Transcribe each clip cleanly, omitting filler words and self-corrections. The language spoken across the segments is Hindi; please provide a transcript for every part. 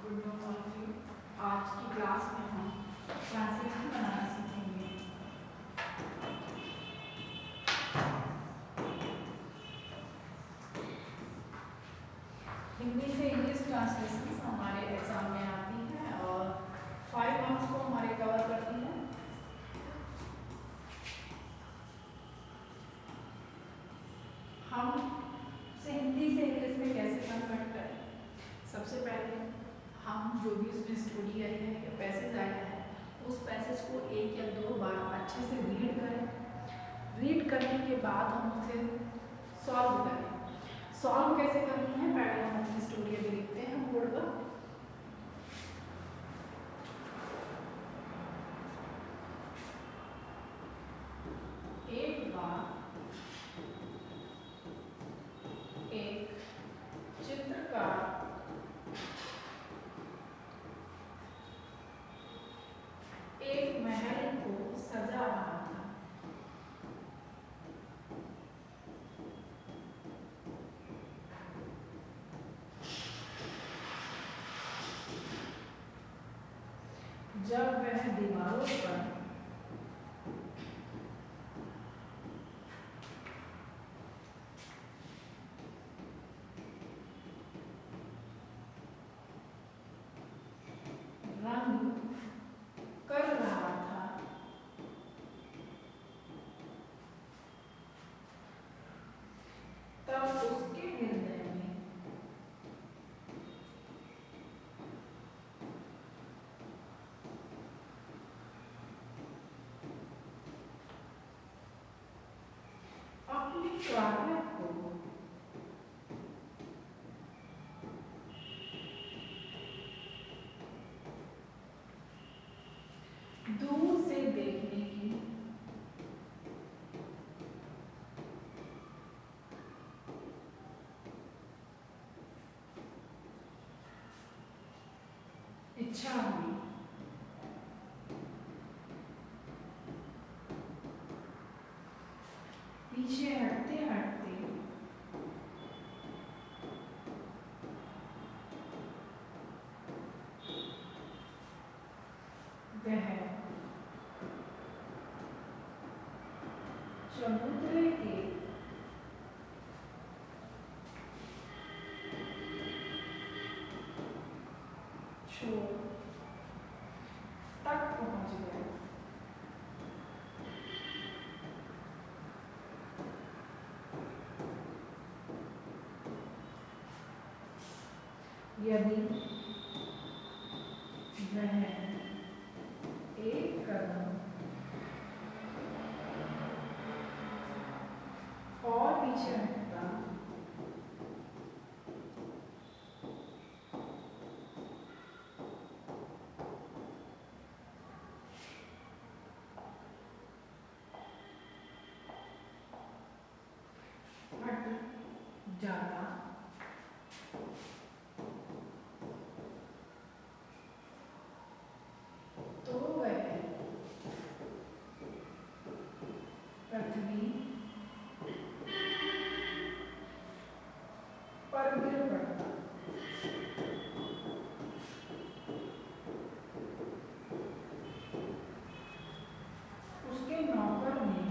Good morning all of you. आज की क्लास में हम ट्रांसलेशन बनाना सीखेंगे। हिंदी से इंग्लिश ट्रांसलेशन हमारे एग्जाम में आती है और 5 मार्क्स को हमारे कवर करती है। हम से हिंदी से इंग्लिश में कैसे कन्वर्ट करें? सबसे पहले हम जो भी उसमें स्टोरी आई है या पैसेज आया है उस पैसेज को 1 या 2 बार अच्छे से रीड करें। रीड करने के बाद हम उसे सॉल्व करें। सॉल्व कैसे करनी है, पहले हम अपनी स्टोरी अभी लिखते हैं बोर्ड पर। एक बार एक चित्रकार एक महल को सजा रहा था। जब वह दीवारों पर रंग कर रहा था, तब उसके हृदय में अपनी काव्य को दूर से देखने की इच्छा हुई। पीछे हटते हटते वह समुद्र के छोर तक पहुंच गया। यदि वह एक कदम और पीछे हटता हट जाता तो वह पृथ्वी पर गिर पड़ता। उसके नौकर ने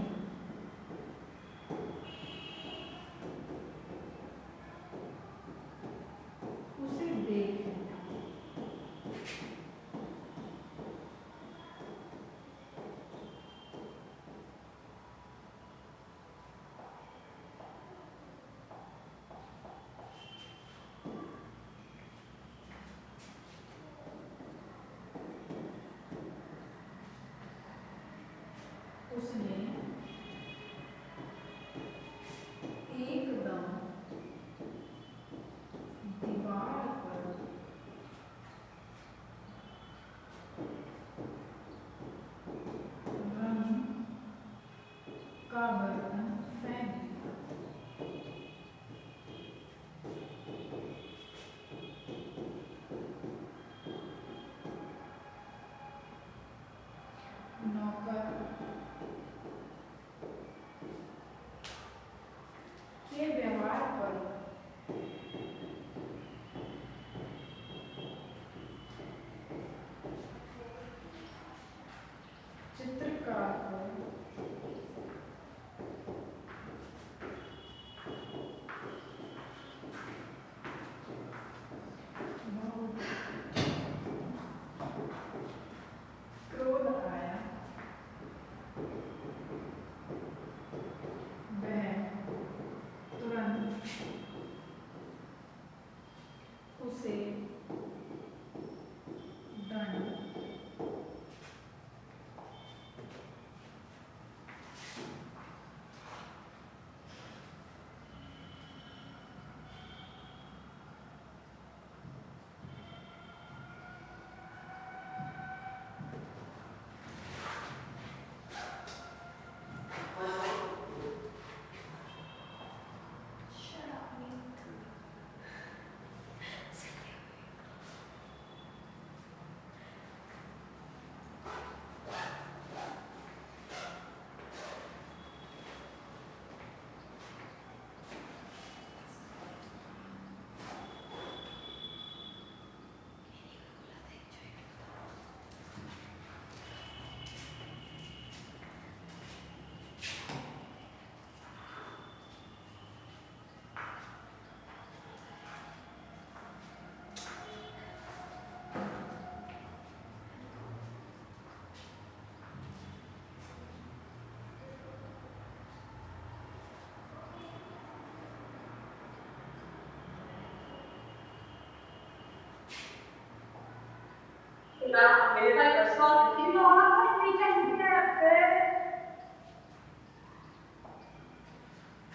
मेरे साथ 10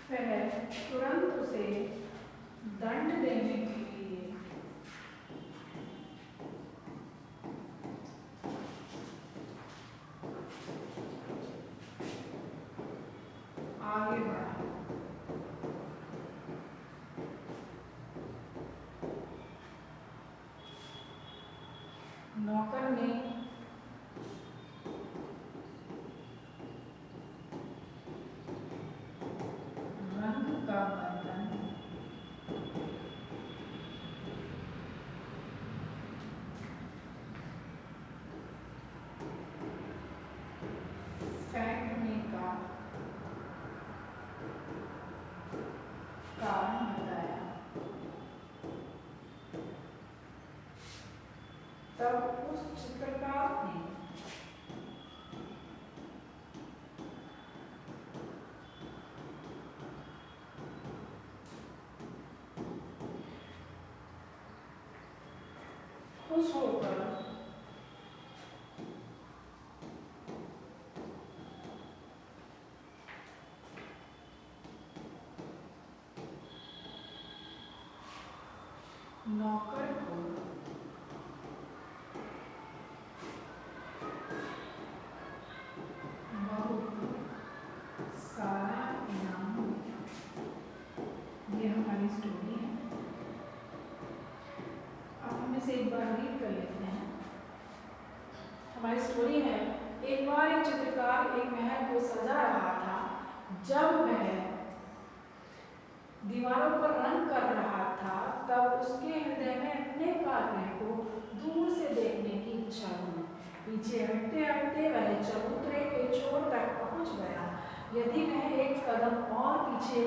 फिर तुरंत उसे दंड देने के लिए आगे बढ़ा। नौकर ने रंग का बर्तन फेंकने का कारण बताया। तब उस चित्रकार ने खुश होकर नौकर को बहुत सारा इनाम दिया। ये हमारी स्टोरी है। अब हम इसे एक बार रीड कर लेते हैं। हमारी स्टोरी है, एक बार एक चित्रकार एक महल को सजा रहा था। जब वह दीवारों पर रंग कर रहा था, तब उसके हृदय में अपने कार्य को दूर से देखने की इच्छा हुई। पीछे हटते हटते वह चबूतरे के छोर तक पहुंच गया। यदि वह एक कदम और पीछे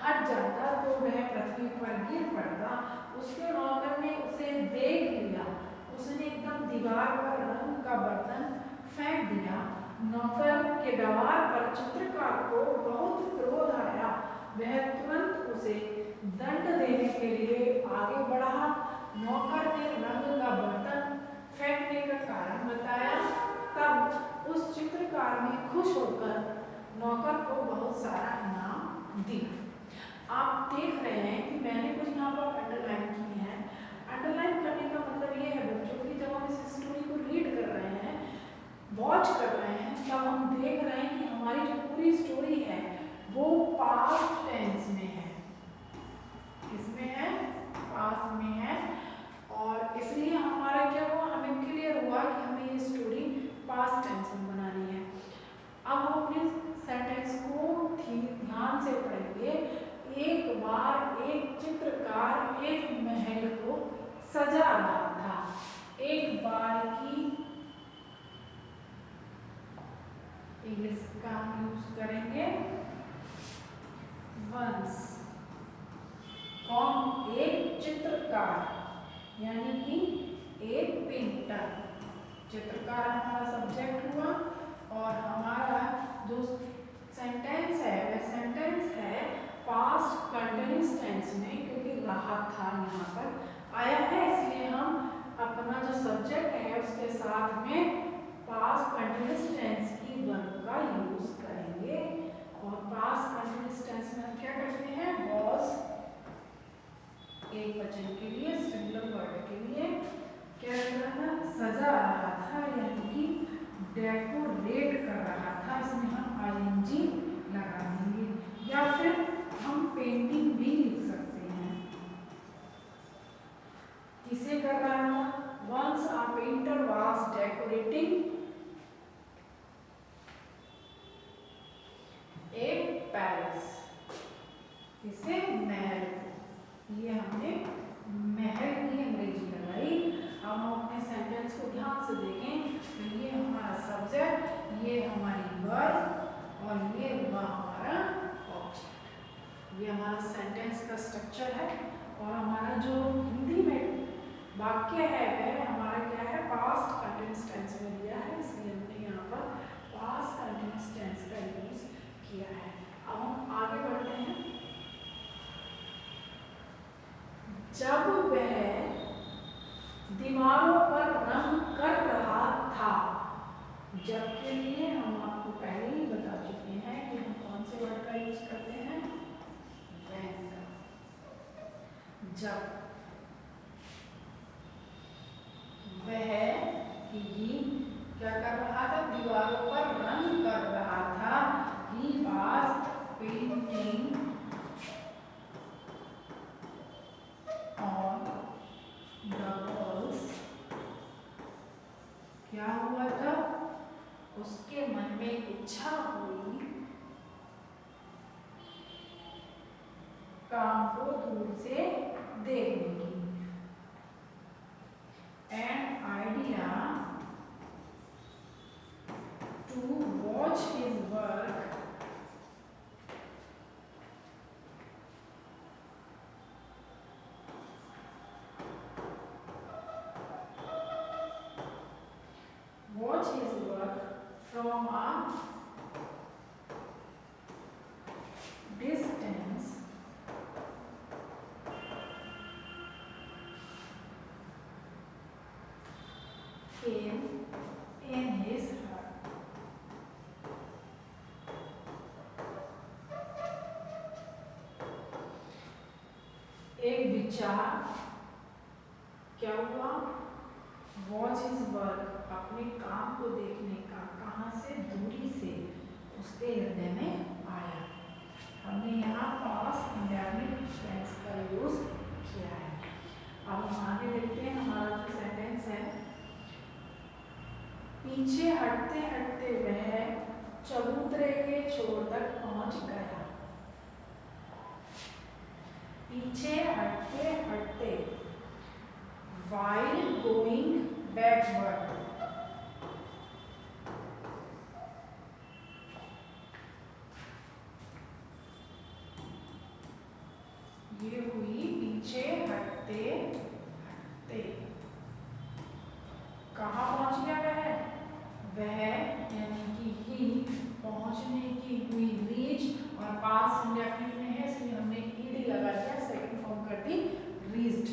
हट जाता तो वह पृथ्वी पर गिर पड़ता। उसके नौकर ने उसे देख लिया। उसने एकदम दीवार पर रंग का बर्तन फेंक दिया। नौकर के व्यवहार पर चित्रकार को बहुत क्रोध आया। वह तुरंत उसे दंड देने के लिए आगे बढ़ा। नौकर ने रंग का बर्तन फेंकने का कारण बताया। तब उस चित्रकार ने खुश होकर नौकर को बहुत सारा इनाम दिया। आप देख रहे हैं कि मैंने कुछ यहाँ पर अंडरलाइन की है। अंडरलाइन करने का मतलब ये है बच्चों की, जब हम इस स्टोरी को रीड कर रहे हैं, वॉच कर रहे हैं, तब हम देख रहे हैं कि हमारी जो पूरी स्टोरी है वो पास्ट टेंस में है। किसमें है? पास्ट में है। और इसलिए हमारा क्या हुआ, हमें क्लियर हुआ कि हमें ये स्टोरी पास्ट टेंस में बनानी है। अब हम अपने सेंटेंस को ध्यान से पढ़ेंगे। एक बार एक चित्रकार एक महल को सजा रहा था। एक बार की इंग्लिश का हम यूज करेंगे वंस। कौन? एक चित्रकार, यानी कि एक पेंटर। चित्रकार हमारा सब्जेक्ट हुआ और हमारा जो सेंटेंस है वह सेंटेंस है पास्ट कंटिन्यूअस टेंस में, क्योंकि रहा था यहाँ पर आया है, इसलिए हम अपना जो सब्जेक्ट है उसके साथ में पास्ट कंटिन्यूअस टेंस की वर्ब का यूज करेंगे। और पास्ट कंटिन्यूअस टेंस में हम क्या करते हैं? वॉज एक वचन के लिए, सिंगुलर वर्ड के लिए क्या कर रहा था? सजा रहा था, यानी कि डेकोरेट कर रहा था। इसमें हम आईएनजी लगा देंगे, या फिर हम पेंटिंग भी लिख सकते हैं। किसे कर रहा था? Once a painter was decorating a palace. किसे? महल। ये हमने महल की अंग्रेजी लगाई। अब हम अपने सेंटेंस को ध्यान से देखें तो ये हमारा सब्जेक्ट, ये हमारी वर्ब और ये हुआ हमारा ऑब्जेक्ट। ये हमारा सेंटेंस का स्ट्रक्चर है। और हमारा जो हिंदी में वाक्य है वह हमारा क्या है? पास्ट कंटिन्यूअस टेंस में दिया है, इसलिए हमने यहाँ पर पास्ट कंटिन्यूअस टेंस का यूज किया है। अब हम आगे बढ़ते हैं। जब वह दीवारों पर रंग कर रहा इच्छा हुई काम को दूर से देखने की। An idea to watch his work from a distance came in his heart. एक विचार क्या हुआ? वॉच हिज वर्क, अपने काम को देखने का, कहाँ से? दूरी से उसके हृदय में आया। हमने यहाँ पास्ट इंडेफिनिट टेंस का यूज किया है। अब हम आगे देखते हैं। हमारा जो सेंटेंस है, पीछे हटते हटते वह चबूतरे के छोर तक पहुंच गया। पीछे हटते हटते, while going backward, ये हुई पीछे हटते हटते। कहाँ पहुंच गया वह यानी कि ही, पहुंचने की हुई रीच, और पास्ट इंडेफिनिट में है इसलिए हमने ईडी लगा दिया, सेकंड फॉर्म कर दी रीच्ड।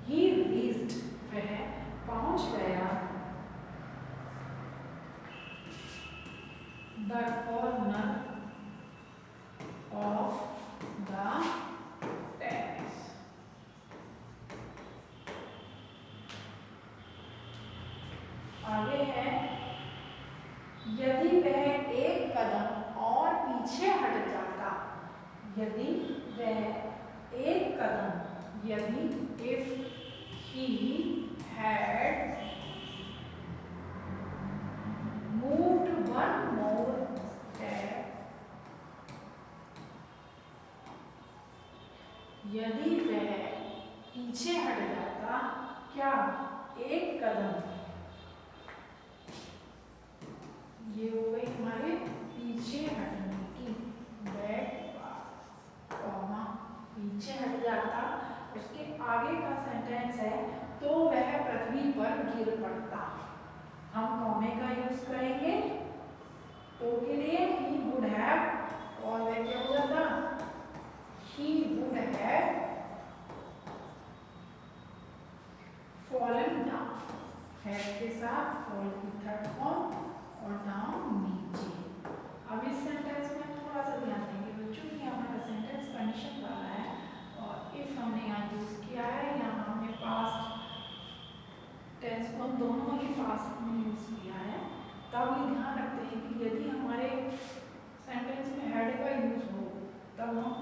ही रीच्ड, वह पहुंच गया the corner of the terrace. आगे है, यदि वह एक कदम और पीछे हट जाता, यदि वह एक कदम, यदि if he had moved one more step, यदि वह पीछे हट जाता, क्या? एक कदम, ये हो गई हमारे पीछे हटने की, कॉमा पीछे हट जाता। उसके आगे का सेंटेंस है, तो वह पृथ्वी पर गिर पड़ता। हम कॉमे का यूज करेंगे तो के लिए। ही वुड हैव, और वह क्या हो जाता? He would have fallen down, have के साथ फॉल की थर्ड फॉर्म और डाउन नीचे। अब इस सेंटेंस में थोड़ा सा ध्यान देंगे बच्चों कि हमारा सेंटेंस कंडीशन वाला है, और इफ हमने यहाँ यूज किया है, यहाँ हमने पास्ट टेंस को दोनों ही पास्ट में यूज किया है। तब ये ध्यान रखते हैं कि यदि हमारे सेंटेंस में हैड का यूज हो, तब हम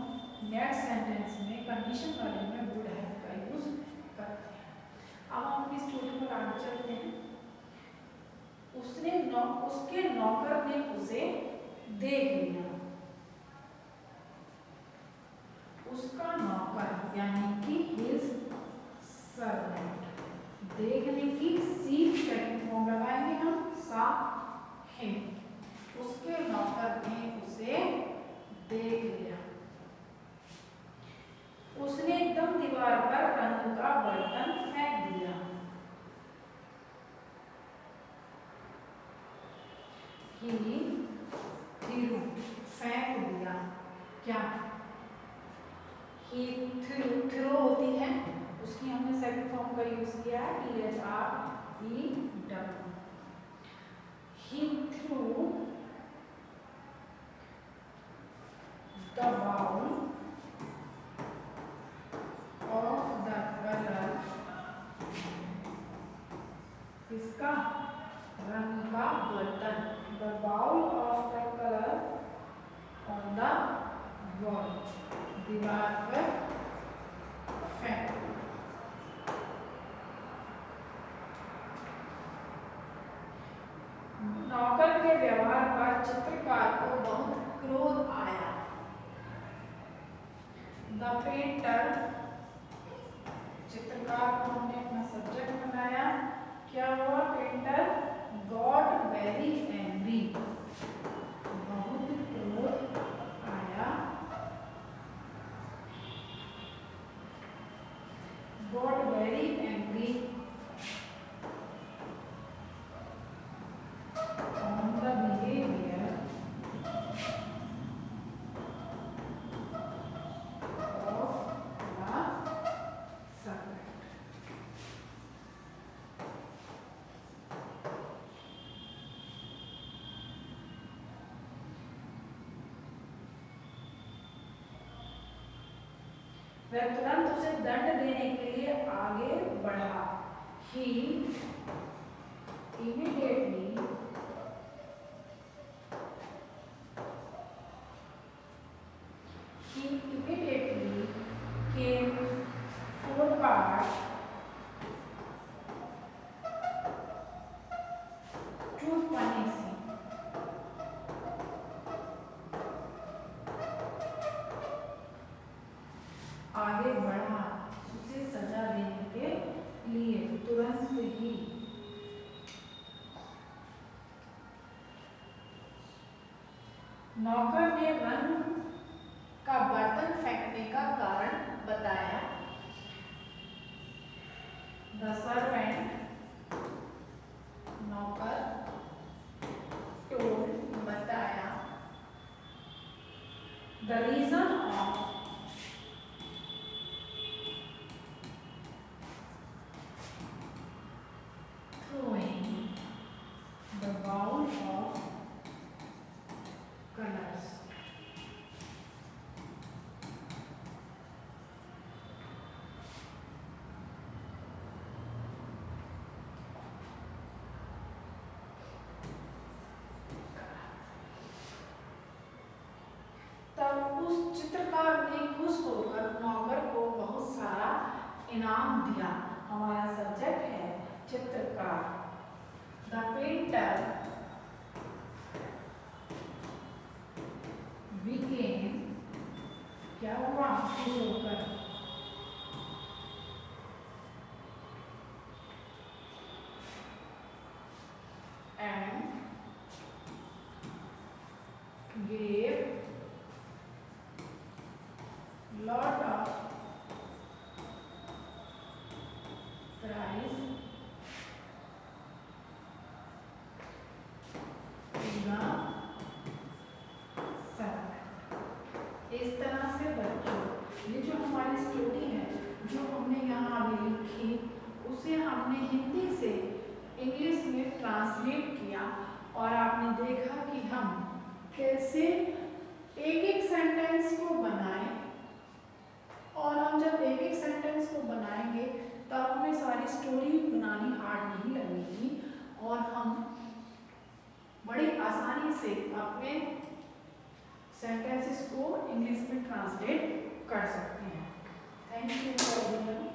नेक्स्ट सेंटेंस में कंडीशन वाले में वुड हैव का यूज करते हैं। अब हम अपनी स्टोरी पर आगे चलते हैं। उसके नौकर ने उसे देख लिया। उसका नौकर यानी कि हिज सर्वेंट, देखने की सी सेकंड फॉर्म लगाएंगे हम, सा हिम। उसके नौकर ने उसे देख लिया। उसने एकदम दीवार पर रंग का बर्तन फेंक दिया। ही थ्रू, फेंक दिया। क्या? ही थ्रो होती है, उसकी हमने सेकंड फॉर्म का यूज किया है, THREW। He threw the bowl of the colour, इसका रंग का बर्तन, the bowl of the colour on the wall, दीवार पर फेंक। नौकर के व्यवहार पर चित्रकार को बहुत क्रोध आया। द पेंटर, चित्रकार को हमने अपना सब्जेक्ट बनाया, क्या हुआ? पेंटर गॉट वेरी एंग्री, बहुत क्रोध आया। Got very angry on the behavior of the subject. वह तुरंत उसे दंड देने के लिए आगे बढ़ा। He immediately came forward to punish him. आगे बढ़ा उसे सजा देने के लिए, तुरंत ही। नौकर ने वन का बर्तन फेंकने का कारण बताया। द सर्वेंट, नौकर, टोल्ड, बताया, the reason of throwing the bowl of colors. तब उस चित्रकार ने खुश होकर नौकर को बहुत सारा इनाम दिया। हमारा सब्जेक्ट है चित्रकार। द पेंटर बिकेम, क्या हुआ? खुश होकर, and gave lot of prize to the servant. इस तरह से बच्चों, ये जो हमारी स्टोरी है, जो हमने यहाँ अभी लिखी, उसे हमने हिंदी से इंग्लिश में ट्रांसलेट किया और आपने देखा कि हम कैसे एक एक सेंटेंस को बनाएं। और हम जब एक एक सेंटेंस को बनाएंगे तब हमें सारी स्टोरी बनानी हार्ड नहीं लगेगी और हम बड़ी आसानी से अपने सेंटेंसेस को इंग्लिश में ट्रांसलेट कर सकते हैं। Thank you.